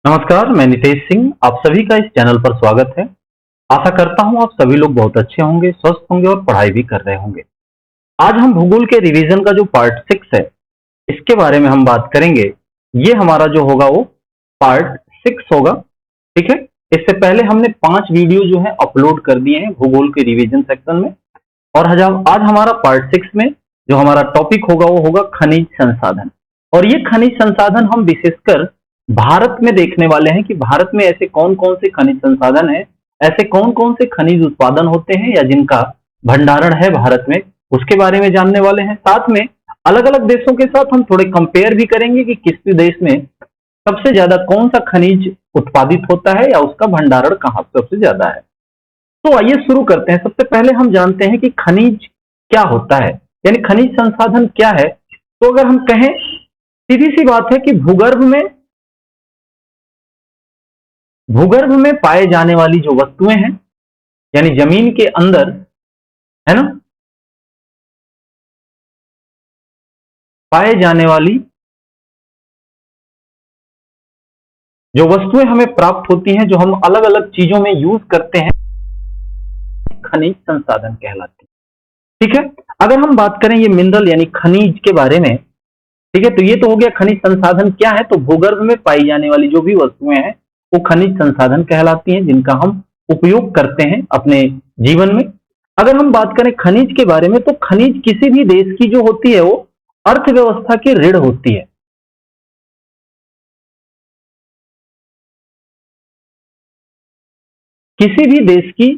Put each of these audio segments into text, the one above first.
नमस्कार, मैं नितेश सिंह। आप सभी का इस चैनल पर स्वागत है। आशा करता हूं आप सभी लोग बहुत अच्छे होंगे, स्वस्थ होंगे और पढ़ाई भी कर रहे होंगे। आज हम भूगोल के रिवीजन का जो पार्ट 6 है, इसके बारे में हम बात करेंगे। ये हमारा जो होगा वो पार्ट 6 होगा, ठीक है। इससे पहले हमने 5 वीडियो जो है अपलोड कर दिए हैं भूगोल के रिवीजन सेक्शन में। और आज हमारा पार्ट 6 में जो हमारा टॉपिक होगा वो होगा खनिज संसाधन। और ये खनिज संसाधन हम विशेषकर भारत में देखने वाले हैं कि भारत में ऐसे कौन कौन से खनिज संसाधन हैं, ऐसे कौन कौन से खनिज उत्पादन होते हैं या जिनका भंडारण है भारत में, उसके बारे में जानने वाले हैं। साथ में अलग अलग देशों के साथ हम थोड़े कंपेयर भी करेंगे कि किस देश में सबसे ज्यादा कौन सा खनिज उत्पादित होता है या उसका भंडारण कहाँ सबसे ज्यादा है। तो आइए शुरू करते हैं। सबसे पहले हम जानते हैं कि खनिज क्या होता है, यानी खनिज संसाधन क्या है। तो अगर हम कहें, सीधी सी बात है कि भूगर्भ में पाए जाने वाली जो वस्तुएं हैं, यानी जमीन के अंदर, है ना, पाए जाने वाली जो वस्तुएं हमें प्राप्त होती हैं, जो हम अलग अलग चीजों में यूज करते हैं, खनिज संसाधन कहलाती है, ठीक है। अगर हम बात करें ये मिनरल यानी खनिज के बारे में, ठीक है, तो ये तो हो गया खनिज संसाधन क्या है। तो भूगर्भ में पाई जाने वाली जो भी वस्तुएं हैं वो खनिज संसाधन कहलाती हैं, जिनका हम उपयोग करते हैं अपने जीवन में। अगर हम बात करें खनिज के बारे में, तो खनिज किसी भी देश की जो होती है वो अर्थव्यवस्था की रीढ़ होती है। किसी भी देश की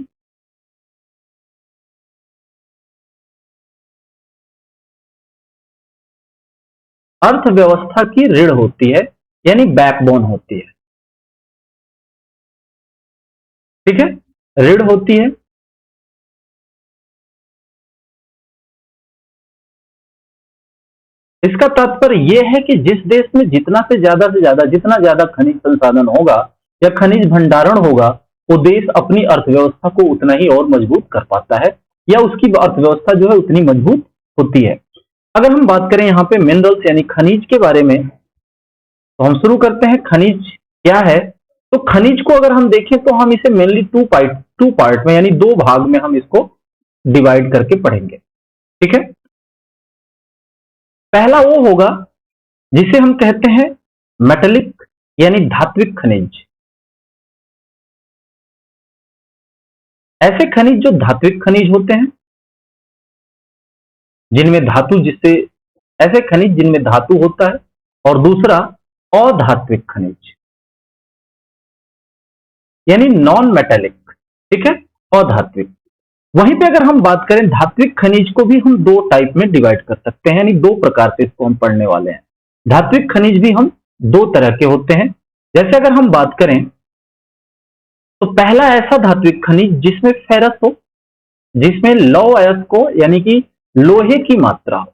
अर्थव्यवस्था की रीढ़ होती है, यानी बैकबोन होती है, ठीक है, रीढ़ होती है। इसका तात्पर्य यह है कि जिस देश में से ज्यादा जितना ज्यादा खनिज संसाधन होगा या खनिज भंडारण होगा, वो देश अपनी अर्थव्यवस्था को उतना ही और मजबूत कर पाता है, या उसकी अर्थव्यवस्था जो है उतनी मजबूत होती है। अगर हम बात करें यहाँ पे मिनरल्स यानी खनिज के बारे में, तो हम शुरू करते हैं खनिज क्या है। तो खनिज को अगर हम देखें तो हम इसे मेनली टू पार्ट में यानी दो भाग में हम इसको डिवाइड करके पढ़ेंगे, ठीक है। पहला वो होगा जिसे हम कहते हैं मेटेलिक यानी धात्विक खनिज। ऐसे खनिज जो धात्विक खनिज होते हैं, जिनमें धातु जिससे ऐसे खनिज जिनमें धातु होता है। और दूसरा अधात्विक खनिज यानी नॉन मेटेलिक, ठीक है, अधात्विक। वहीं पे अगर हम बात करें धात्विक खनिज को भी हम दो टाइप में डिवाइड कर सकते हैं, यानी दो प्रकार से इसको हम पढ़ने वाले हैं। धात्विक खनिज भी हम दो तरह के होते हैं। जैसे अगर हम बात करें तो पहला ऐसा धात्विक खनिज जिसमें फेरस हो, जिसमें लौह अयस्क हो, यानी कि लोहे की मात्रा हो,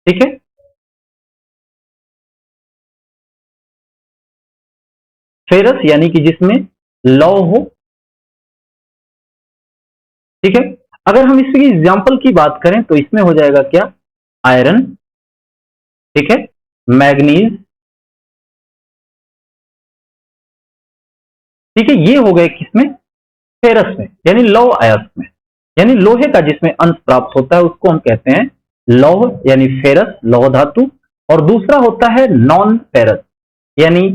ठीक है। फेरस यानी कि जिसमें लौह हो, ठीक है। अगर हम इसकी एग्जांपल की बात करें तो इसमें हो जाएगा क्या, आयरन, ठीक है, मैग्नीज, ठीक है। ये हो गए किसमें, फेरस में, यानी लौह अयस्क में, यानी लोहे का जिसमें अंश प्राप्त होता है उसको हम कहते हैं लौह यानी फेरस, लौह धातु। और दूसरा होता है नॉन फेरस यानी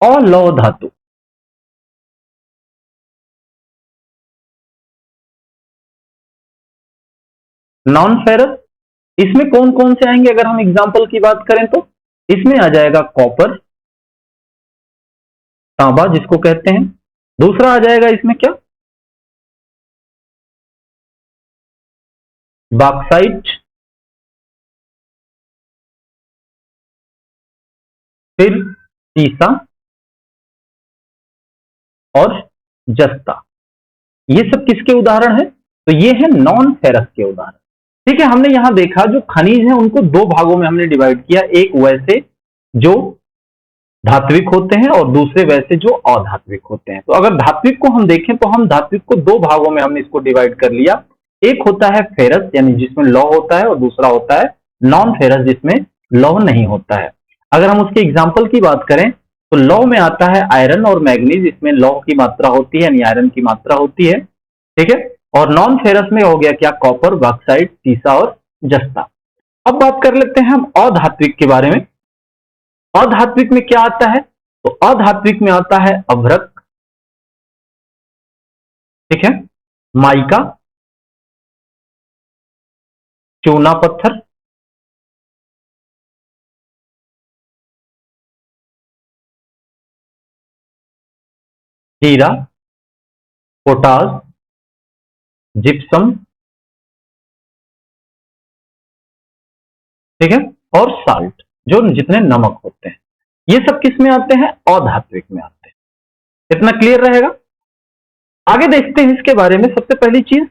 अलौह धातु। नॉन फेरस, इसमें कौन कौन से आएंगे अगर हम एग्जांपल की बात करें तो इसमें आ जाएगा कॉपर, तांबा जिसको कहते हैं। दूसरा आ जाएगा इसमें क्या, बॉक्साइट, फिर सीसा और जस्ता। ये सब किसके उदाहरण है, तो ये है नॉन फेरस के उदाहरण, ठीक है। हमने यहां देखा जो खनिज है उनको दो भागों में हमने डिवाइड किया, एक वैसे जो धात्विक होते हैं और दूसरे वैसे जो अधात्विक होते हैं। तो अगर धात्विक को हम देखें तो हम धात्विक को दो भागों में हमने इसको डिवाइड कर लिया। एक होता है फेरस यानी जिसमें लौह होता है, और दूसरा होता है नॉन फेरस जिसमें लौह नहीं होता है। अगर हम उसके एग्जाम्पल की बात करें तो लौह में आता है आयरन और मैग्नीज, इसमें लौह की मात्रा होती है यानी आयरन की मात्रा होती है, ठीक है। और नॉन फेरस में हो गया क्या, कॉपर, बॉक्साइट, सीसा और जस्ता। अब बात कर लेते हैं हम अधात्विक के बारे में। अधात्विक में क्या आता है, तो अधात्विक में आता है अभ्रक, ठीक है, माइका, चूना पत्थर, हीरा, पोटास, जिप्सम, ठीक है, और साल्ट, जो जितने नमक होते हैं, ये सब किस में आते हैं, अधात्विक में आते हैं। इतना क्लियर रहेगा। आगे देखते हैं इसके बारे में। सबसे पहली चीज,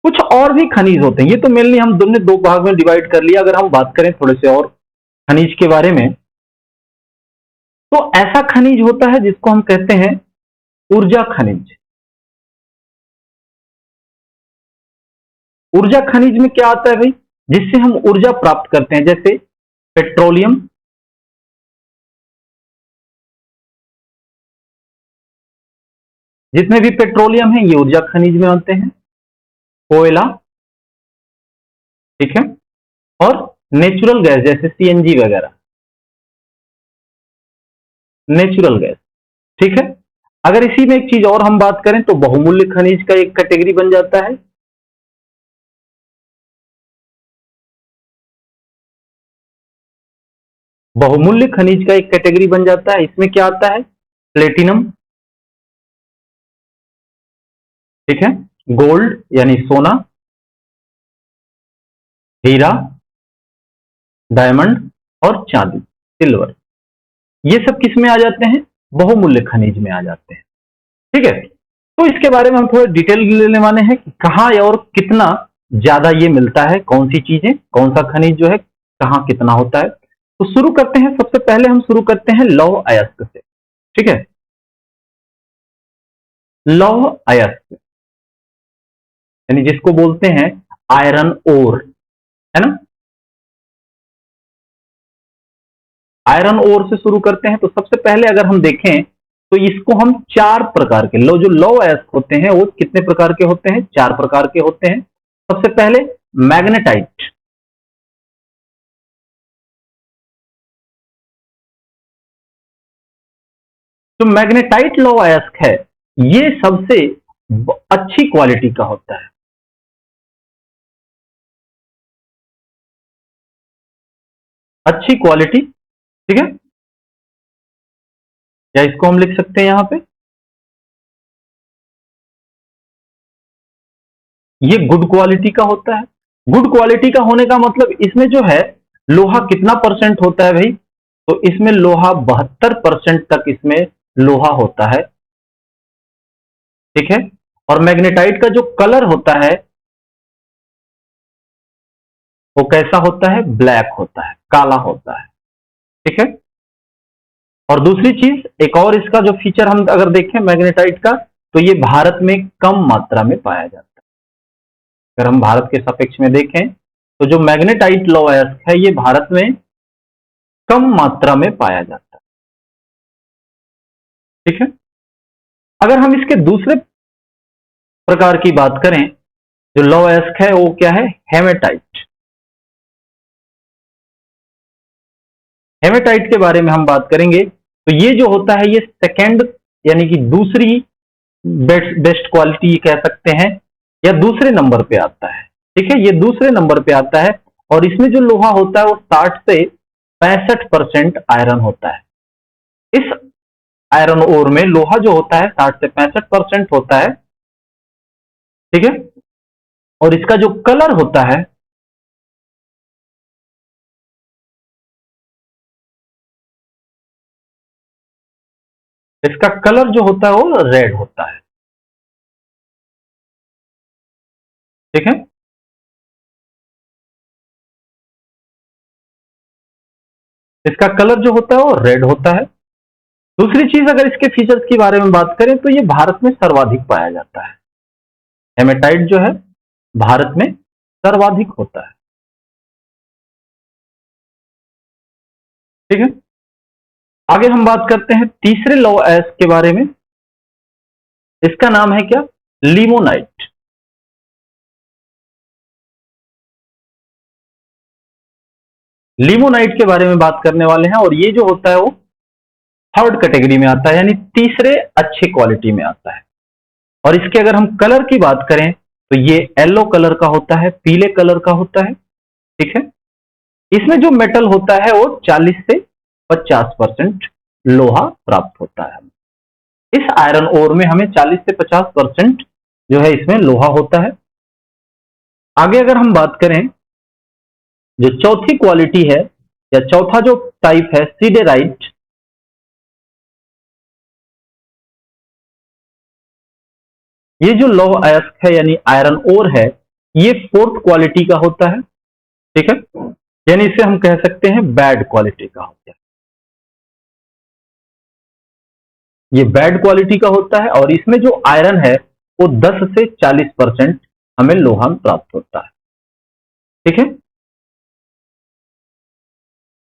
कुछ और भी खनिज होते हैं, ये तो मेनली हम दोनों दो भाग में डिवाइड कर लिया। अगर हम बात करें थोड़े से और खनिज के बारे में, तो ऐसा खनिज होता है जिसको हम कहते हैं ऊर्जा खनिज। ऊर्जा खनिज में क्या आता है भाई, जिससे हम ऊर्जा प्राप्त करते हैं, जैसे पेट्रोलियम, जितने भी पेट्रोलियम है ये ऊर्जा खनिज में आते हैं, कोयला, ठीक है, और नेचुरल गैस जैसे सीएनजी वगैरह, नेचुरल गैस, ठीक है। अगर इसी में एक चीज और हम बात करें तो बहुमूल्य खनिज का एक कैटेगरी बन जाता है, बहुमूल्य खनिज का एक कैटेगरी बन जाता है। इसमें क्या आता है, प्लेटिनम, ठीक है, गोल्ड यानी सोना, हीरा, डायमंड और चांदी, सिल्वर, ये सब किस में आ जाते हैं, बहुमूल्य खनिज में आ जाते हैं, ठीक है। तो इसके बारे में हम थोड़ा डिटेल लेने वाले हैं कि कहाँ और कितना ज्यादा ये मिलता है, कौन सी चीजें, कौन सा खनिज जो है कहाँ कितना होता है। तो शुरू करते हैं, सबसे पहले हम शुरू करते हैं लौह अयस्क से, ठीक है। लौह अयस्क यानी जिसको बोलते हैं आयरन ओर, है ना। आयरन ओर से शुरू करते हैं। तो सबसे पहले अगर हम देखें तो इसको हम चार प्रकार के जो लौह अयस्क होते हैं वो कितने प्रकार के होते हैं, चार प्रकार के होते हैं। सबसे पहले मैग्नेटाइट, जो मैग्नेटाइट लौह अयस्क है ये सबसे अच्छी क्वालिटी का होता है, अच्छी क्वालिटी, ठीक है। या इसको हम लिख सकते हैं यहां पे, ये गुड क्वालिटी का होता है। गुड क्वालिटी का होने का मतलब इसमें जो है लोहा कितना परसेंट होता है भाई, तो इसमें लोहा 72% तक इसमें लोहा होता है, ठीक है। और मैग्नेटाइट का जो कलर होता है वो कैसा होता है, ब्लैक होता है, काला होता है, ठीक है। और दूसरी चीज, एक और इसका जो फीचर हम अगर देखें मैग्नेटाइट का, तो ये भारत में कम मात्रा में पाया जाता है। अगर हम भारत के सापेक्ष में देखें तो जो मैग्नेटाइट लौह अयस्क है ये भारत में कम मात्रा में पाया जाता है, ठीक है। अगर हम इसके दूसरे प्रकार की बात करें, जो लौह अयस्क है वो क्या है, हेमेटाइट। हेमेटाइट के बारे में हम बात करेंगे तो ये जो होता है ये सेकेंड यानी कि दूसरी बेस्ट क्वालिटी कह सकते हैं, या दूसरे नंबर पे आता है, ठीक है, ये दूसरे नंबर पे आता है। और इसमें जो लोहा होता है वो 60 से 65% आयरन होता है। इस आयरन ओर में लोहा जो होता है 60 से 65% होता है, ठीक है। और इसका जो कलर होता है, इसका कलर जो होता है वो रेड होता है, ठीक है। इसका कलर जो होता है वो रेड होता है। दूसरी चीज, अगर इसके फीचर्स की बारे में बात करें तो ये भारत में सर्वाधिक पाया जाता है। हेमेटाइट जो है भारत में सर्वाधिक होता है। ठीक है, आगे हम बात करते हैं तीसरे लौ अयस्क के बारे में। इसका नाम है क्या? लिमोनाइट। लिमोनाइट के बारे में बात करने वाले हैं, और ये जो होता है वो थर्ड कैटेगरी में आता है, यानी तीसरे अच्छे क्वालिटी में आता है। और इसके अगर हम कलर की बात करें तो ये येलो कलर का होता है, पीले कलर का होता है। ठीक है, इसमें जो मेटल होता है वो 40 से 50% लोहा प्राप्त होता है। इस आयरन ओर में हमें 40 से 50% जो है इसमें लोहा होता है। आगे अगर हम बात करें, जो चौथी क्वालिटी है या चौथा जो टाइप है सीडेराइट, ये जो लौह अयस्क है यानी आयरन ओर है, ये फोर्थ क्वालिटी का होता है। ठीक है, यानी इसे हम कह सकते हैं बैड क्वालिटी का होता है। ये बैड क्वालिटी का होता है, और इसमें जो आयरन है वो 10 से 40% हमें लोहा प्राप्त होता है। ठीक है,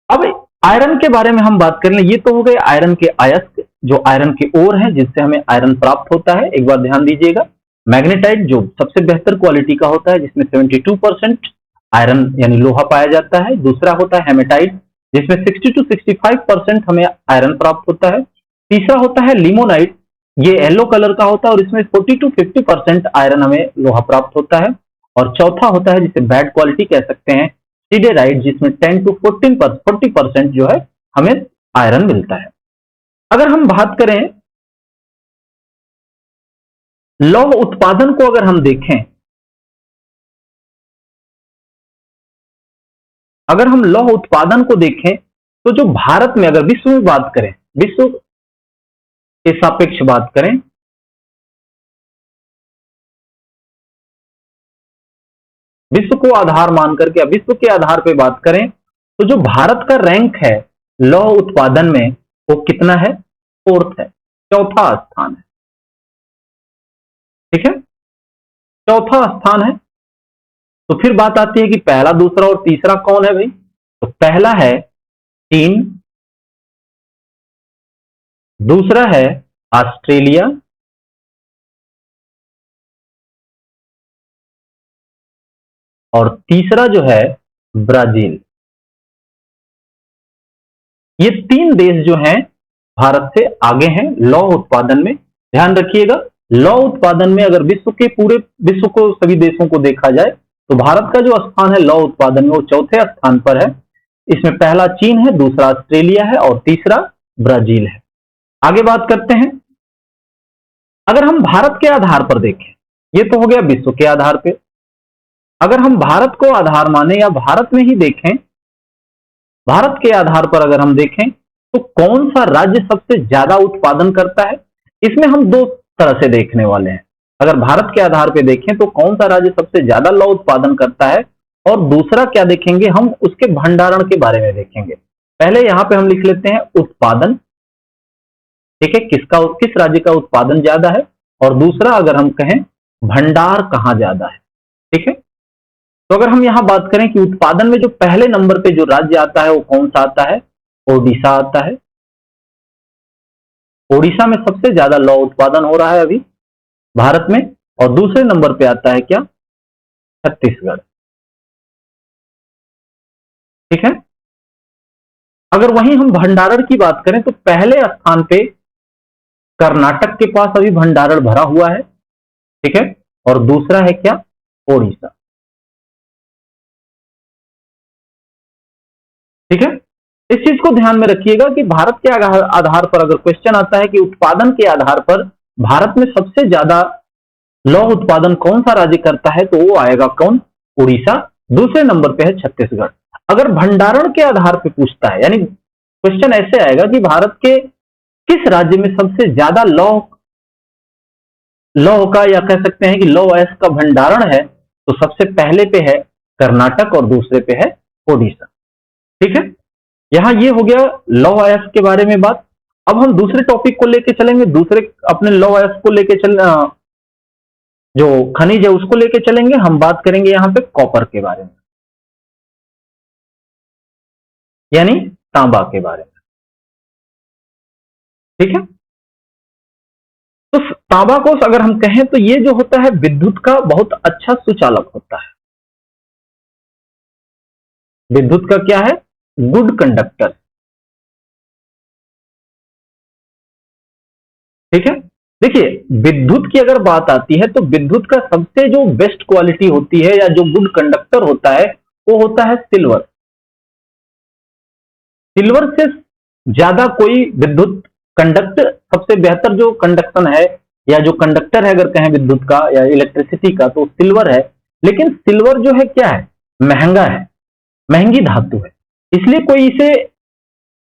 अब आयरन के बारे में हम बात कर लें। ये तो हो गए आयरन के अयस्क, जो आयरन के ओर है जिससे हमें आयरन प्राप्त होता है। एक बार ध्यान दीजिएगा, मैग्नेटाइट जो सबसे बेहतर क्वालिटी का होता है, जिसमें 72% आयरन यानी लोहा पाया जाता है। दूसरा होता है हेमेटाइट, जिसमें 60 to 65% हमें आयरन प्राप्त होता है। तीसरा होता है लिमोनाइट, ये येलो कलर का होता है और इसमें 40 to 50% आयरन हमें लोहा प्राप्त होता है। और चौथा होता है जिसे बैड क्वालिटी कह सकते हैं, सीडेराइट, जिसमें 10 to 40% जो है हमें आयरन मिलता है। अगर हम बात करें लौह उत्पादन को, अगर हम देखें, अगर हम लौह उत्पादन को देखें तो जो भारत में, अगर विश्व में बात करें, विश्व के सापेक्ष बात करें, विश्व को आधार मान करके, विश्व के आधार पे बात करें तो जो भारत का रैंक है लौह उत्पादन में, वो कितना है? फोर्थ है, चौथा स्थान है। ठीक है, चौथा स्थान है। तो फिर बात आती है कि पहला, दूसरा और तीसरा कौन है भाई? तो पहला है चीन, दूसरा है ऑस्ट्रेलिया, और तीसरा जो है ब्राजील। ये तीन देश जो हैं भारत से आगे हैं लौह उत्पादन में। ध्यान रखिएगा, लौह उत्पादन में अगर विश्व के पूरे विश्व को, सभी देशों को देखा जाए तो भारत का जो स्थान है लौह उत्पादन में वो चौथे स्थान पर है। इसमें पहला चीन है, दूसरा ऑस्ट्रेलिया है और तीसरा ब्राजील है। आगे बात करते हैं, अगर हम भारत के आधार पर देखें, ये तो हो गया विश्व के आधार पे। अगर हम भारत को आधार माने या भारत में ही देखें, भारत के आधार पर अगर हम देखें तो कौन सा राज्य सबसे ज्यादा उत्पादन करता है, इसमें हम दो तरह से देखने वाले हैं। अगर भारत के आधार पर देखें तो कौन सा राज्य सबसे ज्यादा लौह उत्पादन करता है, और दूसरा क्या देखेंगे हम, उसके भंडारण के बारे में देखेंगे। पहले यहां पे हम लिख लेते हैं उत्पादन। ठीक है, किस राज्य का उत्पादन ज्यादा है, और दूसरा अगर हम कहें भंडार कहां ज्यादा है। ठीक है, तो अगर हम यहां बात करें कि उत्पादन में जो पहले नंबर पे जो राज्य आता है वो कौन सा आता है? ओडिशा आता है। ओडिशा में सबसे ज्यादा लौह उत्पादन हो रहा है अभी भारत में। और दूसरे नंबर पे आता है क्या? छत्तीसगढ़। ठीक है, अगर वहीं हम भंडारण की बात करें तो पहले स्थान पे कर्नाटक के पास अभी भंडारण भरा हुआ है। ठीक है, और दूसरा है क्या? ओडिशा। ठीक है, इस चीज को ध्यान में रखिएगा कि भारत के आधार पर अगर क्वेश्चन आता है कि उत्पादन के आधार पर भारत में सबसे ज्यादा लौह उत्पादन कौन सा राज्य करता है, तो वो आएगा कौन? उड़ीसा। दूसरे नंबर पे है छत्तीसगढ़। अगर भंडारण के आधार पर पूछता है, यानी क्वेश्चन ऐसे आएगा कि भारत के किस राज्य में सबसे ज्यादा लौह लौह का, या कह सकते हैं कि लौह अयस्क का भंडारण है, तो सबसे पहले पे है कर्नाटक और दूसरे पे है ओडिशा। ठीक है, यहां ये हो गया लौह अयस्क के बारे में बात। अब हम दूसरे टॉपिक को लेके चलेंगे, दूसरे अपने लौह अयस्क को लेके जो खनिज है उसको लेके चलेंगे। हम बात करेंगे यहां पे कॉपर के बारे में, यानी तांबा के बारे में। ठीक है, तो तांबा को अगर हम कहें तो ये जो होता है विद्युत का बहुत अच्छा सुचालक होता है। विद्युत का क्या है? Good conductor. ठीक है, देखिए विद्युत की अगर बात आती है तो विद्युत का सबसे जो बेस्ट क्वालिटी होती है या जो गुड कंडक्टर होता है वो होता है सिल्वर। सिल्वर से ज्यादा कोई विद्युत कंडक्ट सबसे बेहतर जो कंडक्शन है या जो कंडक्टर है अगर कहें विद्युत का या इलेक्ट्रिसिटी का तो सिल्वर है। लेकिन सिल्वर जो है क्या है? महंगा है, महंगी धातु है, इसलिए कोई इसे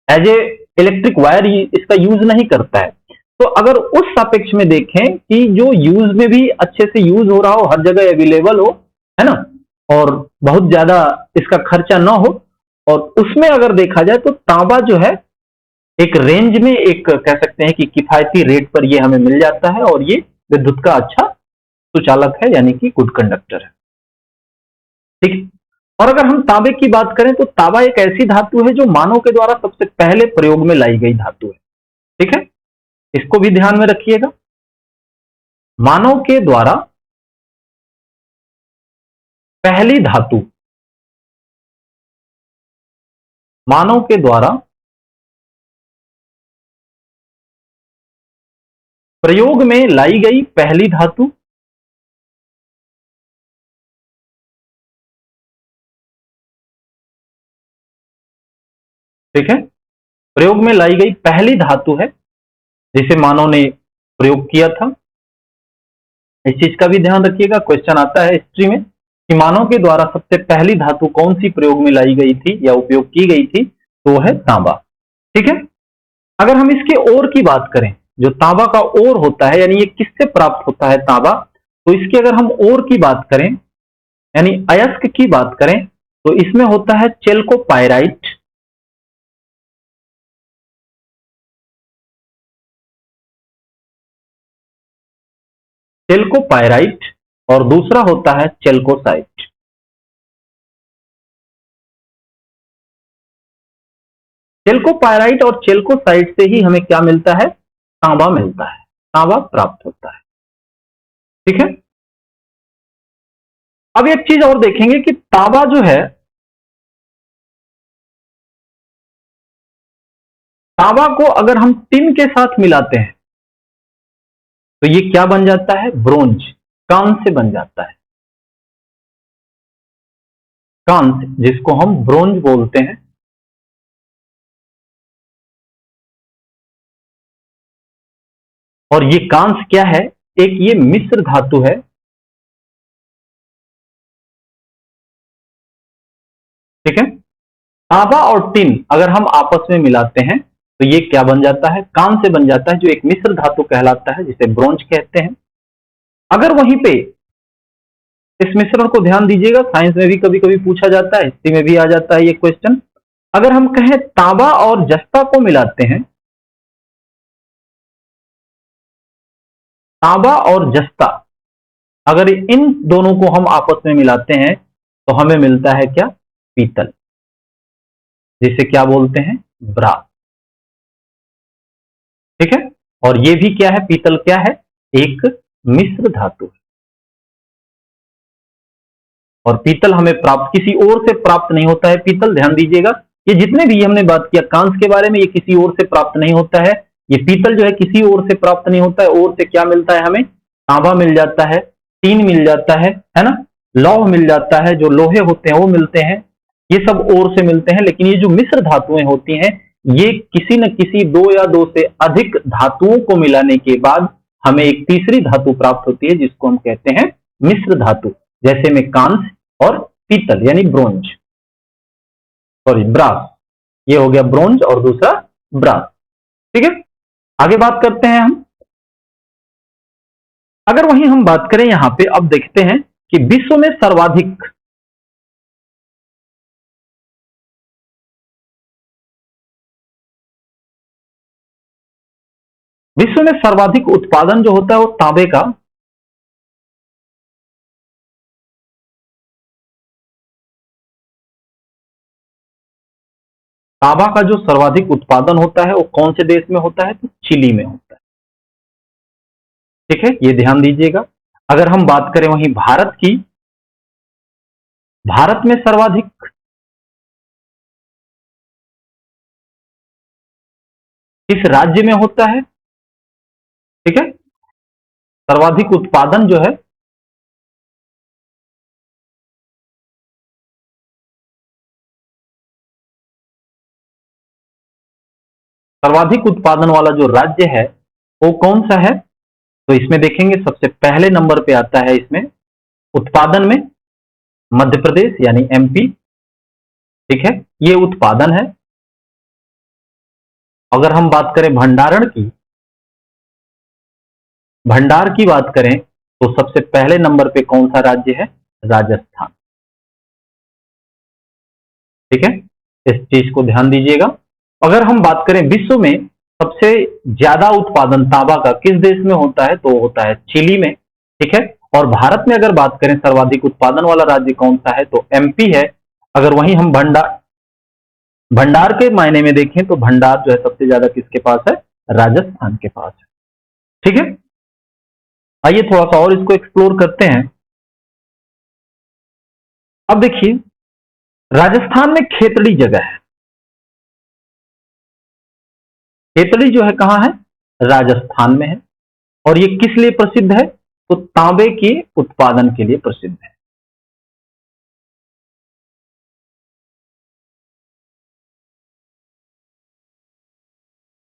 एज ए इलेक्ट्रिक वायर इसका यूज नहीं करता है। तो अगर उस सापेक्ष में देखें कि जो यूज में भी अच्छे से यूज हो रहा हो, हर जगह अवेलेबल हो, है ना, और बहुत ज्यादा इसका खर्चा ना हो, और उसमें अगर देखा जाए तो तांबा जो है एक रेंज में एक कह सकते हैं कि किफायती रेट पर ये हमें मिल जाता है और ये विद्युत का अच्छा सुचालक है यानी कि गुड कंडक्टर है। ठीक है, और अगर हम तांबे की बात करें तो तांबा एक ऐसी धातु है जो मानव के द्वारा सबसे पहले प्रयोग में लाई गई धातु है। ठीक है, इसको भी ध्यान में रखिएगा। मानव के द्वारा पहली धातु, मानव के द्वारा प्रयोग में लाई गई पहली धातु, ठीक है, प्रयोग में लाई गई पहली धातु है जिसे मानव ने प्रयोग किया था। इस चीज का भी ध्यान रखिएगा, क्वेश्चन आता है हिस्ट्री में कि मानव के द्वारा सबसे पहली धातु कौन सी प्रयोग में लाई गई थी या उपयोग की गई थी, तो वो है तांबा। ठीक है, अगर हम इसके ओर की बात करें, जो तांबा का ओर होता है यानी ये किससे प्राप्त होता है तांबा, तो इसकी अगर हम ओर की बात करें यानी अयस्क की बात करें तो इसमें होता है चेल्कोपायराइट, चेल्कोपायराइट, और दूसरा होता है चेल्कोसाइट। चेल्कोपायराइट और चेल्कोसाइट से ही हमें क्या मिलता है? तांबा मिलता है, तांबा प्राप्त होता है। ठीक है, अब एक चीज और देखेंगे कि तांबा जो है, तांबा को अगर हम टिन के साथ मिलाते हैं तो ये क्या बन जाता है? ब्रोंज, कांस्य बन जाता है। कांस्य जिसको हम ब्रोंज बोलते हैं। और ये कांस्य क्या है? एक ये मिश्र धातु है। ठीक है, तांबा और टिन अगर हम आपस में मिलाते हैं तो ये क्या बन जाता है? कांस्य बन जाता है, जो एक मिश्र धातु कहलाता है जिसे ब्रोंज कहते हैं। अगर वहीं पे इस मिश्रण को ध्यान दीजिएगा, साइंस में भी कभी कभी पूछा जाता है, हिस्ट्री में भी आ जाता है ये क्वेश्चन। अगर हम कहें तांबा और जस्ता को मिलाते हैं, तांबा और जस्ता अगर इन दोनों को हम आपस में मिलाते हैं तो हमें मिलता है क्या? पीतल, जिसे क्या बोलते हैं? ब्रास। ठीक है, और ये भी क्या है? पीतल क्या है? एक मिश्र धातु है। और पीतल हमें प्राप्त किसी और से प्राप्त नहीं होता है। पीतल ध्यान दीजिएगा, ये जितने भी हमने बात किया कांस्य के बारे में, ये किसी और से प्राप्त नहीं होता है। ये पीतल जो है किसी और से प्राप्त नहीं होता है। और से क्या मिलता है हमें? तांबा मिल जाता है, टीन मिल जाता है ना, लौह मिल जाता है, जो लोहे होते हैं वो मिलते हैं, ये सब और से मिलते हैं। लेकिन ये जो मिश्र धातुएं होती हैं, ये किसी न किसी दो या दो से अधिक धातुओं को मिलाने के बाद हमें एक तीसरी धातु प्राप्त होती है जिसको हम कहते हैं मिश्र धातु। जैसे में कांस्य और पीतल यानी ब्रोंज, सॉरी ब्रास, ये हो गया ब्रोंज और दूसरा ब्रास। ठीक है, आगे बात करते हैं हम। अगर वहीं हम बात करें यहां पे, अब देखते हैं कि विश्व में सर्वाधिक उत्पादन जो होता है वो तांबे का तांबा का जो सर्वाधिक उत्पादन होता है वो कौन से देश में होता है? तो चिली में होता है। ठीक है, ये ध्यान दीजिएगा। अगर हम बात करें वहीं भारत की, भारत में सर्वाधिक किस राज्य में होता है? ठीक है, सर्वाधिक उत्पादन जो है सर्वाधिक उत्पादन वाला जो राज्य है वो कौन सा है? तो इसमें देखेंगे सबसे पहले नंबर पे आता है इसमें उत्पादन में मध्य प्रदेश यानी एमपी। ठीक है, ये उत्पादन है। अगर हम बात करें भंडारण की, भंडार की बात करें तो सबसे पहले नंबर पे कौन सा राज्य है? राजस्थान। ठीक है, इस चीज को ध्यान दीजिएगा। अगर हम बात करें विश्व में सबसे ज्यादा उत्पादन तांबा का किस देश में होता है? तो होता है चिली में। ठीक है, और भारत में अगर बात करें सर्वाधिक उत्पादन वाला राज्य कौन सा है? तो एमपी है। अगर वहीं हम भंडार के मायने में देखें तो भंडार जो है सबसे ज्यादा किसके पास है? राजस्थान के पास है। ठीक है, आइए थोड़ा सा और इसको एक्सप्लोर करते हैं। अब देखिए, राजस्थान में खेतड़ी जगह है। खेतड़ी जो है कहां है? राजस्थान में है। और ये किस लिए प्रसिद्ध है? तो तांबे के उत्पादन के लिए प्रसिद्ध है।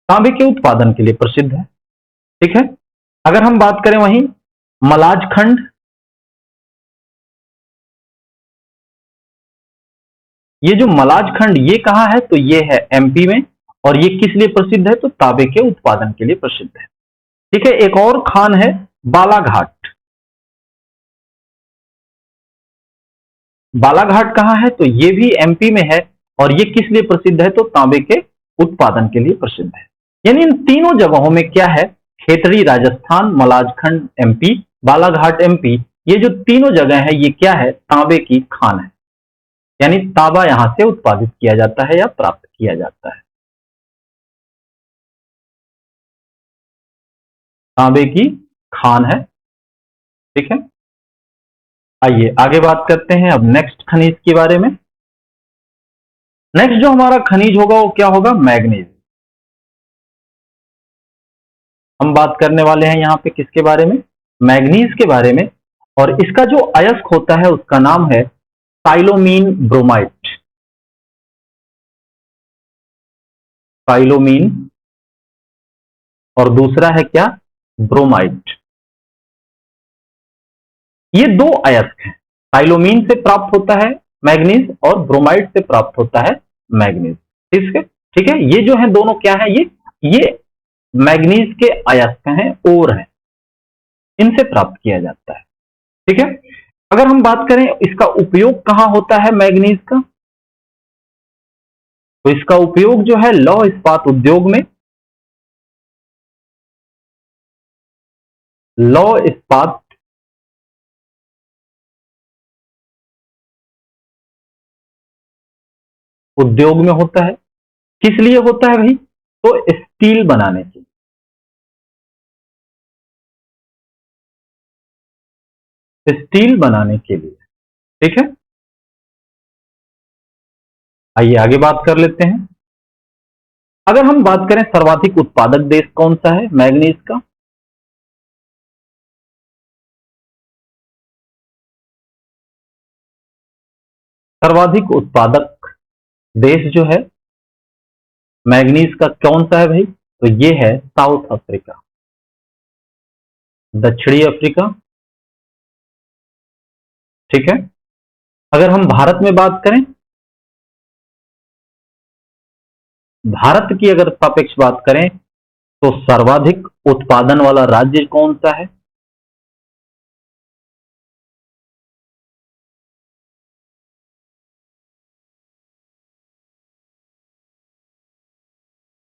तांबे के उत्पादन के लिए प्रसिद्ध है। ठीक है, अगर हम बात करें वहीं मलाज खंड, ये जो मलाज खंड ये कहां है? तो ये है एमपी में। और ये किस लिए प्रसिद्ध है? तो तांबे के उत्पादन के लिए प्रसिद्ध है। ठीक है, एक और खान है बालाघाट। बालाघाट कहां है? तो ये भी एमपी में है। और ये किस लिए प्रसिद्ध है? तो तांबे के उत्पादन के लिए प्रसिद्ध है। यानी इन तीनों जगहों में क्या है? खेतड़ी राजस्थान, मलाजखंड एमपी, बालाघाट एमपी, ये जो तीनों जगह है ये क्या है? तांबे की खान है। यानी तांबा यहां से उत्पादित किया जाता है या प्राप्त किया जाता है। तांबे की खान है। ठीक है, आइए आगे बात करते हैं अब नेक्स्ट खनिज के बारे में। नेक्स्ट जो हमारा खनिज होगा वो क्या होगा? मैग्नीज। हम बात करने वाले हैं यहां पे किसके बारे में? मैग्नीज के बारे में। और इसका जो अयस्क होता है उसका नाम है साइलोमीन ब्रोमाइड। साइलोमीन, और दूसरा है क्या? ब्रोमाइड। ये दो अयस्क हैं। साइलोमीन से प्राप्त होता है मैग्नीज और ब्रोमाइड से प्राप्त होता है मैग्नीज। ठीक है, ठीक है, ये जो है दोनों क्या है? ये मैग्नीज के अयस्क हैं, ओर हैं, इनसे प्राप्त किया जाता है। ठीक है, अगर हम बात करें इसका उपयोग कहां होता है मैग्नीज का? तो इसका उपयोग जो है लौह इस्पात उद्योग में, लौह इस्पात उद्योग में होता है। किस लिए होता है भाई? तो स्टील बनाने के, स्टील बनाने के लिए। ठीक है, आइए आगे बात कर लेते हैं। अगर हम बात करें सर्वाधिक उत्पादक देश कौन सा है मैग्नीज का? सर्वाधिक उत्पादक देश जो है मैग्नीज का कौन सा है भाई? तो ये है साउथ अफ्रीका, दक्षिणी अफ्रीका। ठीक है, अगर हम भारत में बात करें, भारत की अगर सापेक्ष बात करें तो सर्वाधिक उत्पादन वाला राज्य कौन सा है?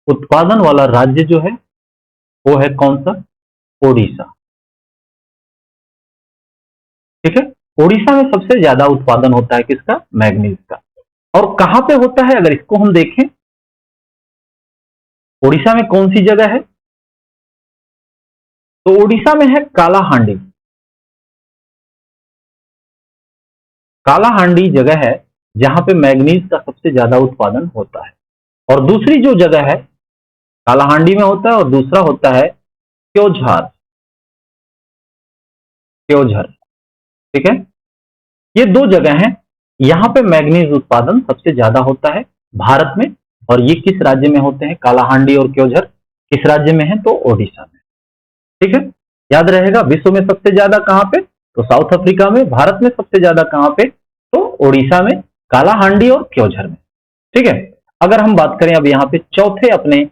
उत्पादन वाला राज्य जो है वो है कौन सा? ओडिशा। ठीक है, ओडिशा में सबसे ज्यादा उत्पादन होता है किसका? मैग्नीज का। और कहां पे होता है अगर इसको हम देखें उड़ीसा में कौन सी जगह है? तो उड़ीसा में है कालाहांडी। कालाहांडी जगह है जहां पे मैग्नीज का सबसे ज्यादा उत्पादन होता है। और दूसरी जो जगह है कालाहांडी में होता है और दूसरा होता है क्योंझार। क्योंझर, ठीक है। ये दो जगह हैं, यहां पे मैग्नीज उत्पादन सबसे ज्यादा होता है भारत में। और ये किस राज्य में होते हैं? कालाहांडी और क्योंझर किस राज्य में है? तो ओडिशा में, ठीक है। याद रहेगा, विश्व में सबसे ज्यादा कहां पे? तो साउथ अफ्रीका में। भारत में सबसे ज्यादा कहां पे? तो ओडिशा में, कालाहांडी और क्योंझर में, ठीक है। अगर हम बात करें अब यहाँ पे चौथे अपने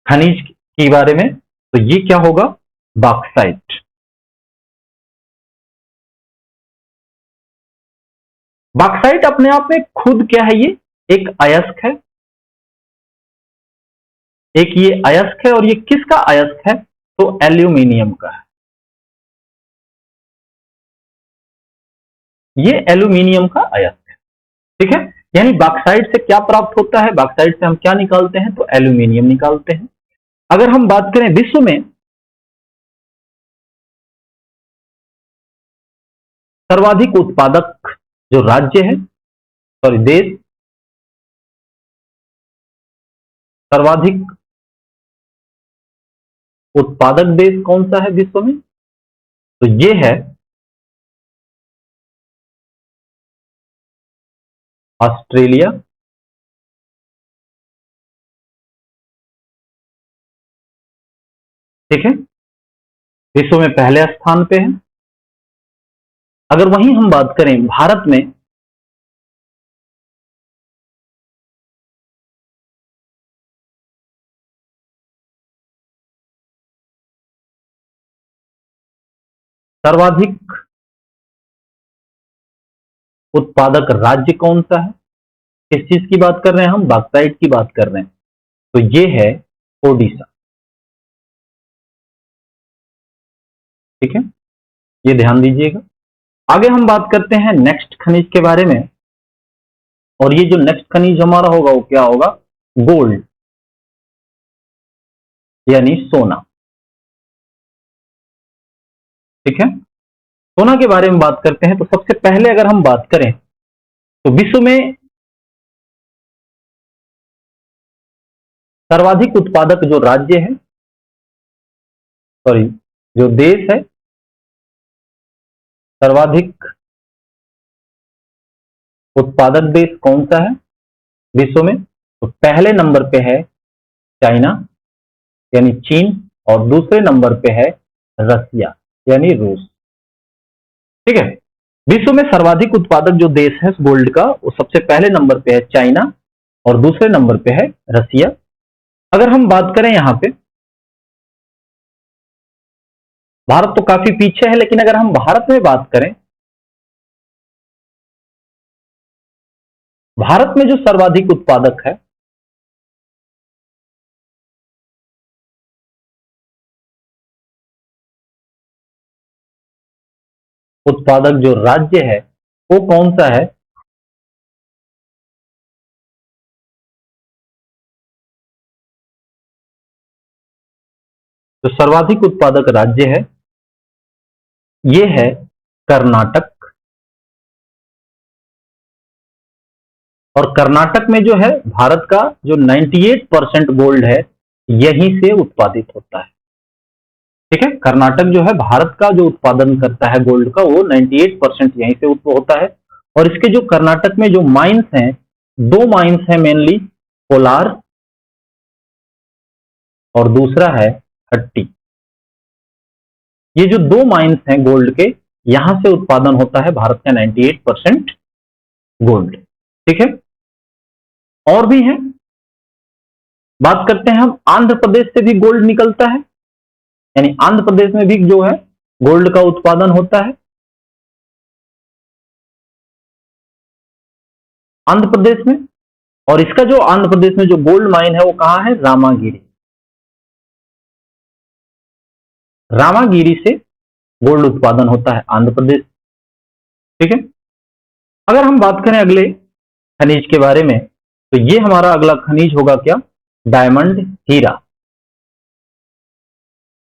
खनिज के बारे में, तो ये क्या होगा? बॉक्साइट। बॉक्साइट अपने आप में खुद क्या है? ये एक अयस्क है। एक ये अयस्क है, और ये किसका अयस्क है? तो एल्यूमिनियम का है। ये एल्यूमिनियम का अयस्क है, ठीक है। यानी बॉक्साइट से क्या प्राप्त होता है? बॉक्साइट से हम क्या निकालते हैं? तो एल्यूमिनियम निकालते हैं। अगर हम बात करें विश्व में सर्वाधिक उत्पादक जो राज्य है, सॉरी देश, सर्वाधिक उत्पादक देश कौन सा है विश्व में? तो ये है ऑस्ट्रेलिया। ठीक है, विश्व में पहले स्थान पे है। अगर वहीं हम बात करें भारत में, सर्वाधिक उत्पादक राज्य कौन सा है? किस चीज की बात कर रहे हैं हम? बॉक्साइट की बात कर रहे हैं। तो ये है ओडिशा, ठीक है, ये ध्यान दीजिएगा। आगे हम बात करते हैं नेक्स्ट खनिज के बारे में, और ये जो नेक्स्ट खनिज हमारा होगा वो क्या होगा? गोल्ड, यानी सोना, ठीक है। सोना के बारे में बात करते हैं, तो सबसे पहले अगर हम बात करें तो विश्व में सर्वाधिक उत्पादक जो राज्य है, सॉरी जो देश है, सर्वाधिक उत्पादक देश कौन सा है विश्व में? तो पहले नंबर पे है चाइना, यानी चीन, और दूसरे नंबर पे है रसिया, यानी रूस, ठीक है। विश्व में सर्वाधिक उत्पादक जो देश है गोल्ड का, वो सबसे पहले नंबर पे है चाइना, और दूसरे नंबर पे है रसिया। अगर हम बात करें यहां पे, भारत तो काफी पीछे है, लेकिन अगर हम भारत में बात करें, भारत में जो सर्वाधिक उत्पादक है उत्पादक जो राज्य है वो कौन सा है? जो सर्वाधिक उत्पादक राज्य है ये है कर्नाटक। और कर्नाटक में जो है भारत का जो 98% गोल्ड है यहीं से उत्पादित होता है, ठीक है। कर्नाटक जो है भारत का जो उत्पादन करता है गोल्ड का, वो 98% यहीं से होता है। और इसके जो कर्नाटक में जो माइंस हैं, दो माइंस हैं मेनली, कोलार और दूसरा है हट्टी। ये जो दो माइंस हैं गोल्ड के, यहां से उत्पादन होता है भारत का 98% गोल्ड, ठीक है। और भी है, बात करते हैं हम, आंध्र प्रदेश से भी गोल्ड निकलता है, यानी आंध्र प्रदेश में भी जो है गोल्ड का उत्पादन होता है। आंध्र प्रदेश में, और इसका जो आंध्र प्रदेश में जो गोल्ड माइन है वो कहां है? रामागिरी। रामागिरी से गोल्ड उत्पादन होता है आंध्र प्रदेश, ठीक है। अगर हम बात करें अगले खनिज के बारे में, तो ये हमारा अगला खनिज होगा क्या? डायमंड, हीरा।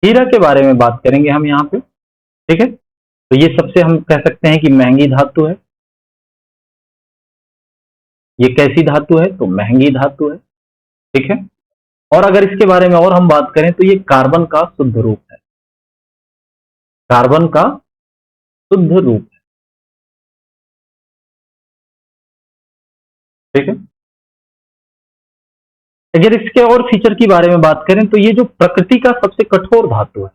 हीरा के बारे में बात करेंगे हम यहाँ पे, ठीक है। तो ये सबसे हम कह सकते हैं कि महंगी धातु है। ये कैसी धातु है? तो महंगी धातु है, ठीक है। और अगर इसके बारे में और हम बात करें तो ये कार्बन का शुद्ध रूप है, कार्बन का शुद्ध रूप है, ठीक है। अगर इसके और फीचर की बारे में बात करें तो ये जो प्रकृति का सबसे कठोर धातु है,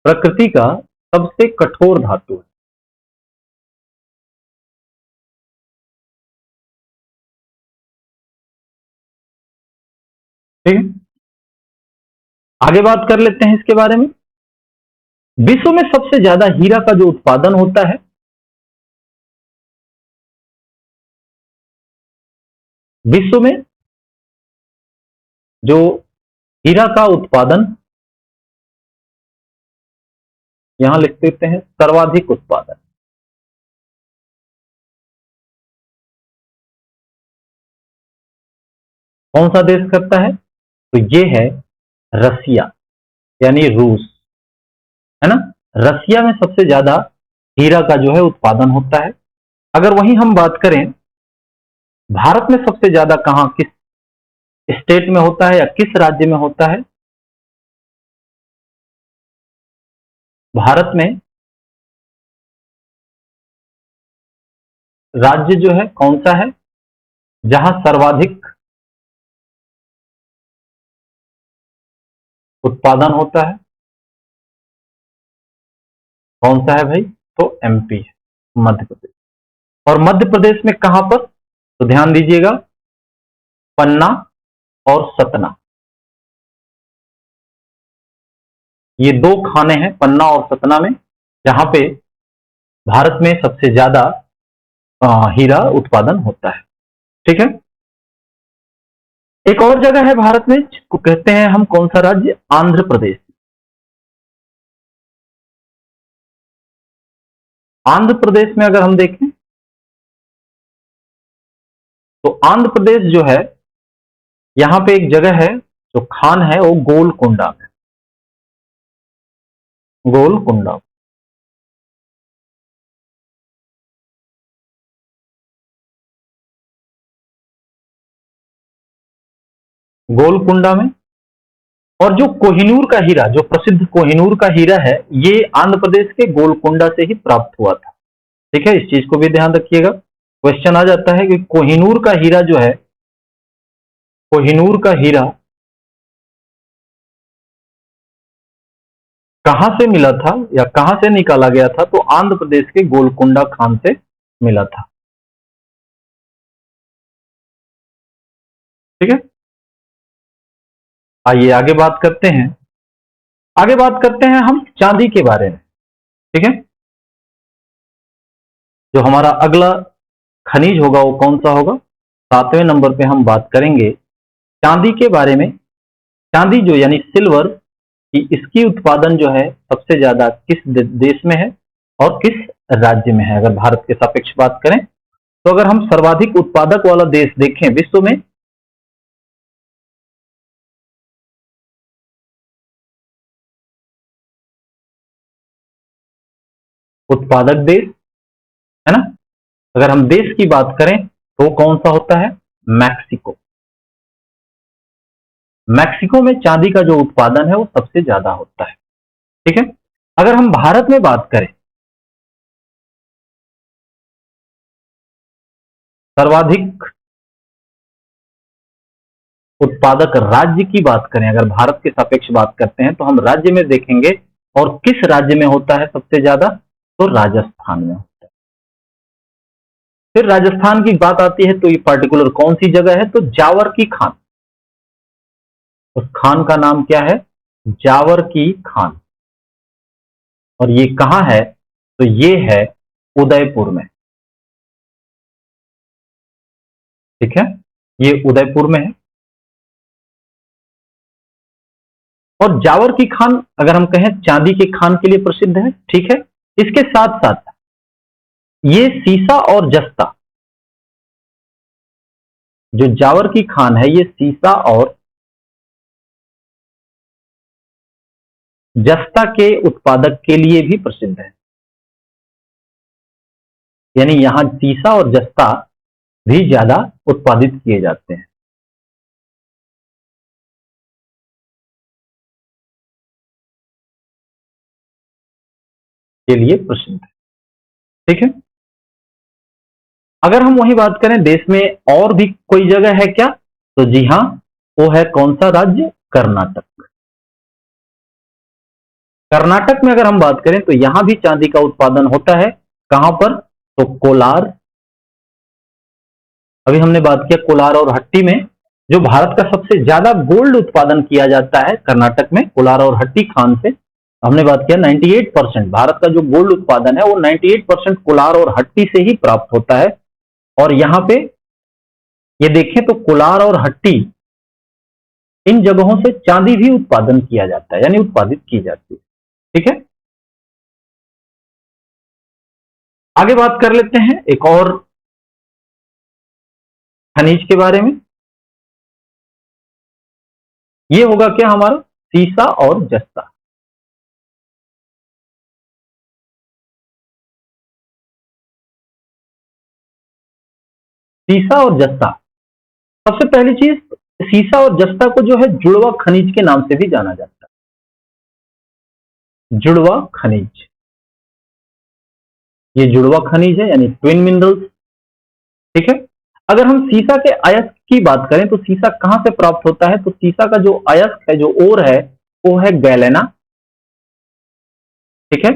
प्रकृति का सबसे कठोर धातु है, ठीक है। आगे बात कर लेते हैं इसके बारे में। विश्व में सबसे ज्यादा हीरा का जो उत्पादन होता है, विश्व में जो हीरा का उत्पादन, यहां लिख देते हैं सर्वाधिक उत्पादन, कौन सा देश करता है? तो ये है रसिया, यानी रूस, है ना। रसिया में सबसे ज्यादा हीरा का जो है उत्पादन होता है। अगर वहीं हम बात करें भारत में सबसे ज्यादा कहां, किस स्टेट में होता है या किस राज्य में होता है? भारत में राज्य जो है कौन सा है जहां सर्वाधिक उत्पादन होता है? कौन सा है भाई? तो एमपी है, मध्य प्रदेश। और मध्य प्रदेश में कहां पर? तो ध्यान दीजिएगा, पन्ना और सतना, ये दो खाने हैं पन्ना और सतना में, जहां पे भारत में सबसे ज्यादा हीरा उत्पादन होता है, ठीक है। एक और जगह है भारत में जिसको कहते हैं हम, कौन सा राज्य? आंध्र प्रदेश। आंध्र प्रदेश में अगर हम देखें तो आंध्र प्रदेश जो है, यहां पे एक जगह है जो खान है, वो गोलकोंडा में, गोलकोंडा, गोलकुंडा में। और जो कोहिनूर का हीरा, जो प्रसिद्ध कोहिनूर का हीरा है, ये आंध्र प्रदेश के गोलकुंडा से ही प्राप्त हुआ था, ठीक है। इस चीज को भी ध्यान रखिएगा, क्वेश्चन आ जाता है कि कोहिनूर का हीरा जो है, कोहिनूर का हीरा कहां से मिला था या कहां से निकाला गया था? तो आंध्र प्रदेश के गोलकुंडा खान से मिला था, ठीक है। आइए आगे बात करते हैं, आगे बात करते हैं हम चांदी के बारे में, ठीक है। जो हमारा अगला खनिज होगा वो कौन सा होगा? 7वें नंबर पे हम बात करेंगे चांदी के बारे में। चांदी जो यानी सिल्वर की, इसकी उत्पादन जो है सबसे ज्यादा किस देश में है और किस राज्य में है? अगर भारत के सापेक्ष बात करें तो अगर हम सर्वाधिक उत्पादक वाला देश देखें विश्व में, उत्पादक देश, है ना। अगर हम देश की बात करें तो कौन सा होता है? मैक्सिको। मैक्सिको में चांदी का जो उत्पादन है वो सबसे ज्यादा होता है, ठीक है। अगर हम भारत में बात करें, सर्वाधिक उत्पादक राज्य की बात करें, अगर भारत के सापेक्ष बात करते हैं तो हम राज्य में देखेंगे, और किस राज्य में होता है सबसे ज्यादा? तो राजस्थान में होता है। फिर राजस्थान की बात आती है तो ये पर्टिकुलर कौन सी जगह है? तो जावर की खान। उस खान का नाम क्या है? जावर की खान। और ये कहां है? तो ये है उदयपुर में, ठीक है। ये उदयपुर में है। और जावर की खान अगर हम कहें चांदी के खान के लिए प्रसिद्ध है, ठीक है। इसके साथ साथ ये सीसा और जस्ता, जो जावर की खान है, ये सीसा और जस्ता के उत्पादक के लिए भी प्रसिद्ध है। यानी यहां सीसा और जस्ता भी ज्यादा उत्पादित किए जाते हैं। के लिए प्रसिद्ध है। ठीक है, अगर हम वही बात करें देश में और भी कोई जगह है क्या, तो जी हां, वो है कौन सा राज्य? कर्नाटक। कर्नाटक में अगर हम बात करें तो यहां भी चांदी का उत्पादन होता है। कहां पर? तो कोलार। अभी हमने बात किया कोलार और हट्टी में। जो भारत का सबसे ज्यादा गोल्ड उत्पादन किया जाता है कर्नाटक में, कोलार और हट्टी खान से। हमने बात किया 98% भारत का जो गोल्ड उत्पादन है वो 98% कोलार और हट्टी से ही प्राप्त होता है। और यहां पे ये देखें तो कोलार और हट्टी, इन जगहों से चांदी भी उत्पादन किया जाता है, यानी उत्पादित की जाती है। ठीक है, आगे बात कर लेते हैं एक और खनिज के बारे में। ये होगा क्या हमारा? सीसा और जस्ता। सीसा और जस्ता, सबसे पहली चीज, सीसा और जस्ता को जो है जुड़वा खनिज के नाम से भी जाना जाता है। जुड़वा खनिज, ये जुड़वा खनिज है, यानी ट्विन मिनरल्स। ठीक है, अगर हम सीसा के अयस्क की बात करें तो सीसा कहां से प्राप्त होता है? तो सीसा का जो अयस्क है, जो ओर है, वो है गैलेना। ठीक है,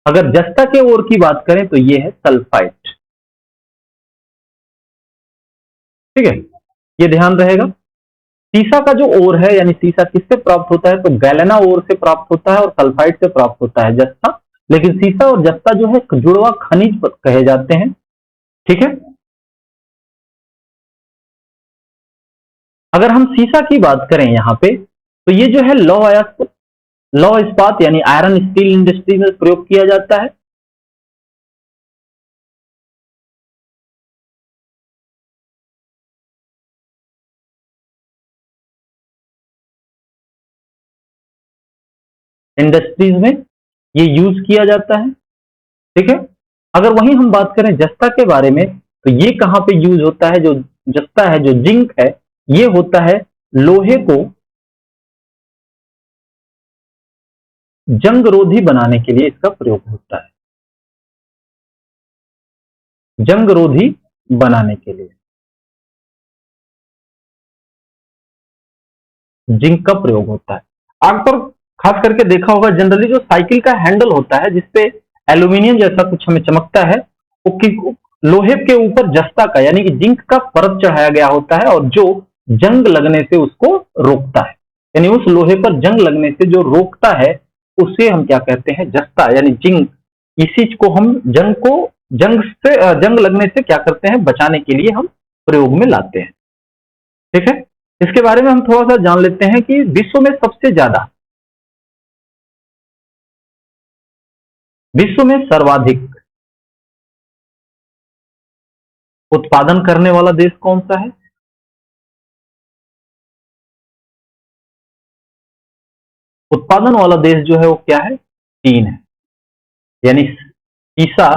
अगर जस्ता के ओर की बात करें तो ये है सल्फाइट। ठीक है, ये ध्यान रहेगा। सीसा का जो ओर है, यानी सीसा किससे प्राप्त होता है? तो गैलेना ओर से प्राप्त होता है और सल्फाइड से प्राप्त होता है जस्ता। लेकिन सीसा और जस्ता जो है जुड़वा खनिज कहे जाते हैं। ठीक है, अगर हम सीसा की बात करें यहां पे, तो ये जो है लौह इस्पात यानी आयरन स्टील इंडस्ट्री में प्रयोग किया जाता है। इंडस्ट्रीज में ये यूज किया जाता है। ठीक है, अगर वहीं हम बात करें जस्ता के बारे में, तो ये कहां पे यूज होता है? जो जस्ता है, जो जिंक है, ये होता है लोहे को जंगरोधी बनाने के लिए इसका प्रयोग होता है। जंगरोधी बनाने के लिए जिंक का प्रयोग होता है। आग पर खास करके देखा होगा, जनरली जो साइकिल का हैंडल होता है जिसपे एल्यूमिनियम जैसा कुछ हमें चमकता है, वो लोहे के ऊपर जस्ता का यानी कि जिंक का परत चढ़ाया गया होता है, और जो जंग लगने से उसको रोकता है, यानी उस लोहे पर जंग लगने से जो रोकता है, उसे हम क्या कहते हैं? जस्ता यानी जिंक। इसी को हम जंग लगने से क्या करते हैं? बचाने के लिए हम प्रयोग में लाते हैं। ठीक है, इसके बारे में हम थोड़ा सा जान लेते हैं कि विश्व में सर्वाधिक उत्पादन करने वाला देश कौन सा है? उत्पादन वाला देश जो है वो क्या है? चीन है। यानी सीसा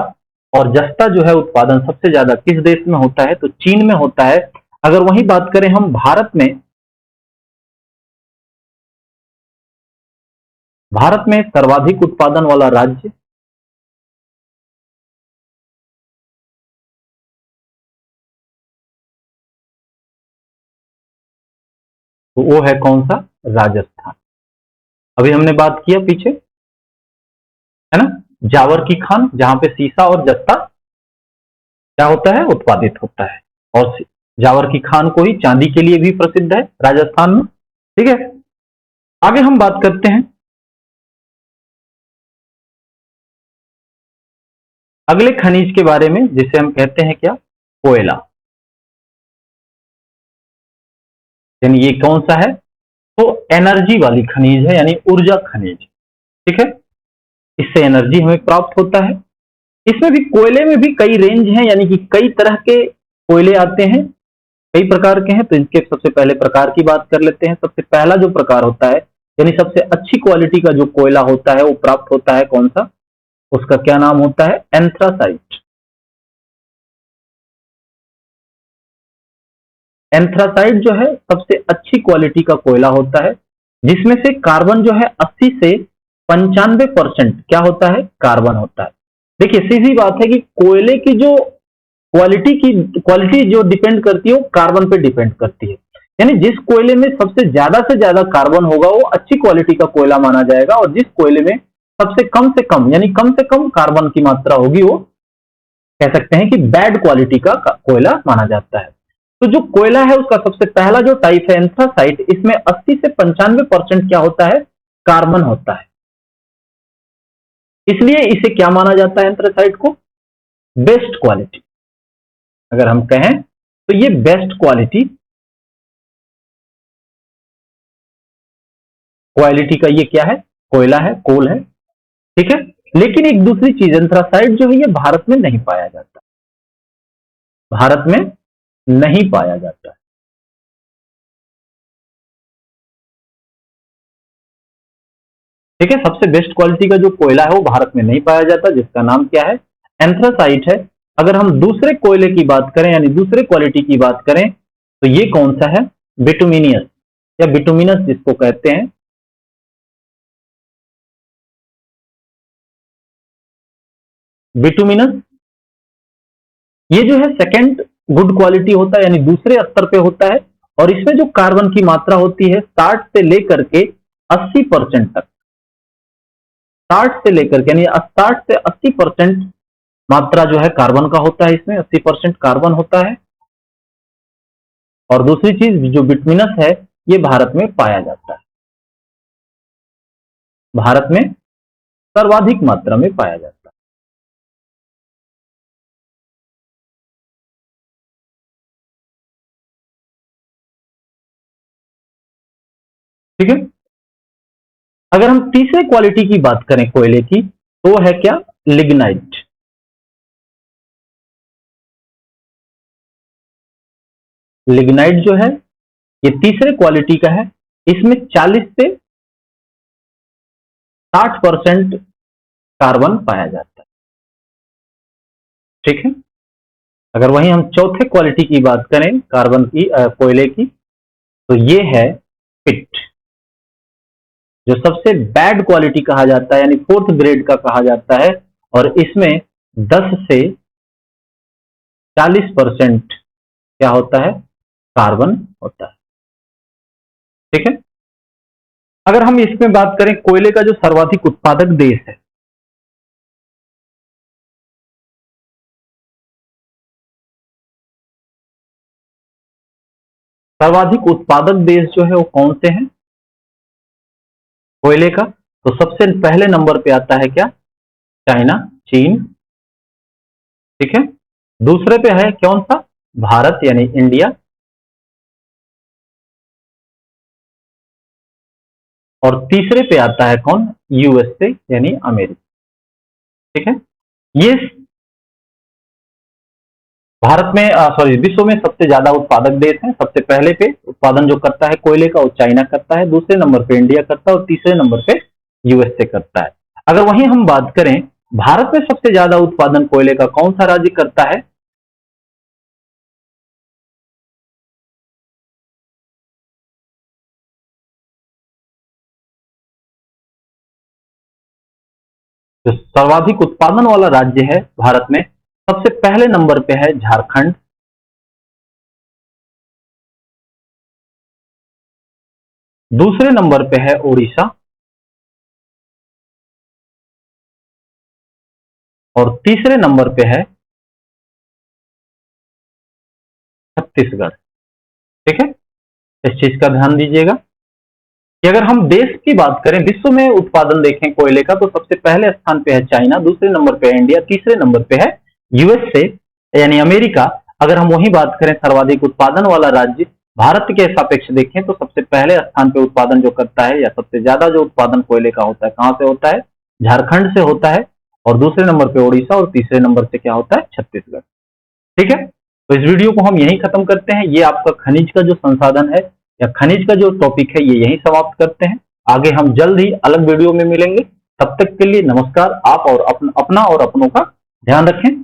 और जस्ता जो है उत्पादन सबसे ज्यादा किस देश में होता है? तो चीन में होता है। अगर वही बात करें हम भारत में सर्वाधिक उत्पादन वाला राज्य, तो वो है कौन सा? राजस्थान। अभी हमने बात किया पीछे, है ना, जावर की खान, जहां पे सीसा और जस्ता क्या होता है? उत्पादित होता है। और जावर की खान को ही चांदी के लिए भी प्रसिद्ध है राजस्थान में। ठीक है, आगे हम बात करते हैं अगले खनिज के बारे में, जिसे हम कहते हैं क्या? कोयला। यानी ये कौन सा है? तो एनर्जी वाली खनिज है, यानी ऊर्जा खनिज। ठीक है, इससे एनर्जी हमें प्राप्त होता है। इसमें भी कोयले में भी कई रेंज हैं, यानी कि कई तरह के कोयले आते हैं, कई प्रकार के हैं। तो इनके सबसे पहले प्रकार की बात कर लेते हैं। सबसे पहला जो प्रकार होता है, यानी सबसे अच्छी क्वालिटी का जो कोयला होता है वो प्राप्त होता है कौन सा, उसका क्या नाम होता है, एंथ्रासाइट। एंथ्रासाइट जो है सबसे अच्छी क्वालिटी का कोयला होता है, जिसमें से कार्बन जो है 80 से 95% क्या होता है, कार्बन होता है। देखिए सीधी बात है कि कोयले की जो क्वालिटी जो डिपेंड करती है वो कार्बन पे डिपेंड करती है। यानी जिस कोयले में सबसे ज्यादा से ज्यादा कार्बन होगा वो अच्छी क्वालिटी का कोयला माना जाएगा, और जिस कोयले में सबसे कम से कम यानी कम से कम कार्बन की मात्रा होगी वो कह सकते हैं कि बैड क्वालिटी का कोयला माना जाता है। तो जो कोयला है उसका सबसे पहला जो टाइप है एंथ्रासाइट, इसमें 80 से 95% क्या होता है, कार्बन होता है। इसलिए इसे क्या माना जाता है, एंथ्रासाइट को बेस्ट क्वालिटी। अगर हम कहें तो ये बेस्ट क्वालिटी का ये क्या है, कोयला है, कोल है, ठीक है। लेकिन एक दूसरी चीज, एंथ्रासाइट जो है ये भारत में नहीं पाया जाता, भारत में नहीं पाया जाता। ठीक है, सबसे बेस्ट क्वालिटी का जो कोयला है वो भारत में नहीं पाया जाता, जिसका नाम क्या है, एंथ्रासाइट है। अगर हम दूसरे कोयले की बात करें यानी दूसरे क्वालिटी की बात करें तो ये कौन सा है, बिटुमिनियस या बिटुमिनस जिसको कहते हैं। बिटुमिनस ये जो है सेकंड गुड क्वालिटी होता है, यानी दूसरे स्तर पे होता है, और इसमें जो कार्बन की मात्रा होती है 60 से लेकर के 80% तक, 60 से लेकर के यानी 60 से 80% मात्रा जो है कार्बन का होता है, इसमें 80% कार्बन होता है। और दूसरी चीज जो बिटुमिनस है ये भारत में पाया जाता है, भारत में सर्वाधिक मात्रा में पाया जाता है। ठीक है, अगर हम तीसरे क्वालिटी की बात करें कोयले की तो वो है क्या, लिग्नाइट। लिग्नाइट जो है ये तीसरे क्वालिटी का है, इसमें 40 से 60% कार्बन पाया जाता है। ठीक है, अगर वहीं हम चौथे क्वालिटी की बात करें कार्बन की, कोयले की, तो ये है पिट, जो सबसे बैड क्वालिटी कहा जाता है, यानी फोर्थ ग्रेड का कहा जाता है, और इसमें 10 से 40% क्या होता है, कार्बन होता है। ठीक है, अगर हम इसमें बात करें कोयले का जो सर्वाधिक उत्पादक देश है, सर्वाधिक उत्पादक देश जो है वो कौन से हैं कोयले का, तो सबसे पहले नंबर पे आता है क्या, चाइना, चीन। ठीक है, दूसरे पे है कौन सा, भारत यानी इंडिया, और तीसरे पे आता है कौन, यूएसए यानी अमेरिका। ठीक है, ये भारत में सॉरी विश्व में सबसे ज्यादा उत्पादक देश है। सबसे पहले पे उत्पादन जो करता है कोयले का वो चाइना करता है, दूसरे नंबर पे इंडिया करता है, और तीसरे नंबर पे यूएसए करता है। अगर वहीं हम बात करें भारत में सबसे ज्यादा उत्पादन कोयले का कौन सा राज्य करता है, जो सर्वाधिक उत्पादन वाला राज्य है भारत में, सबसे पहले नंबर पे है झारखंड, दूसरे नंबर पे है उड़ीसा, और तीसरे नंबर पे है छत्तीसगढ़। ठीक है, इस चीज का ध्यान दीजिएगा कि अगर हम देश की बात करें, विश्व में उत्पादन देखें कोयले का, तो सबसे पहले स्थान पे है चाइना, दूसरे नंबर पे है इंडिया, तीसरे नंबर पे है यूएसए यानी अमेरिका। अगर हम वही बात करें सर्वाधिक उत्पादन वाला राज्य भारत के सापेक्ष देखें तो सबसे पहले स्थान पे उत्पादन जो करता है या सबसे ज्यादा जो उत्पादन कोयले का होता है कहां से होता है, झारखंड से होता है, और दूसरे नंबर पे उड़ीसा और तीसरे नंबर से क्या होता है, छत्तीसगढ़। ठीक है, तो इस वीडियो को हम यहीं खत्म करते हैं। ये आपका खनिज का जो संसाधन है या खनिज का जो टॉपिक है ये यहीं समाप्त करते हैं। आगे हम जल्द ही अलग वीडियो में मिलेंगे। तब तक के लिए नमस्कार। आप और अपना और अपनों का ध्यान रखें।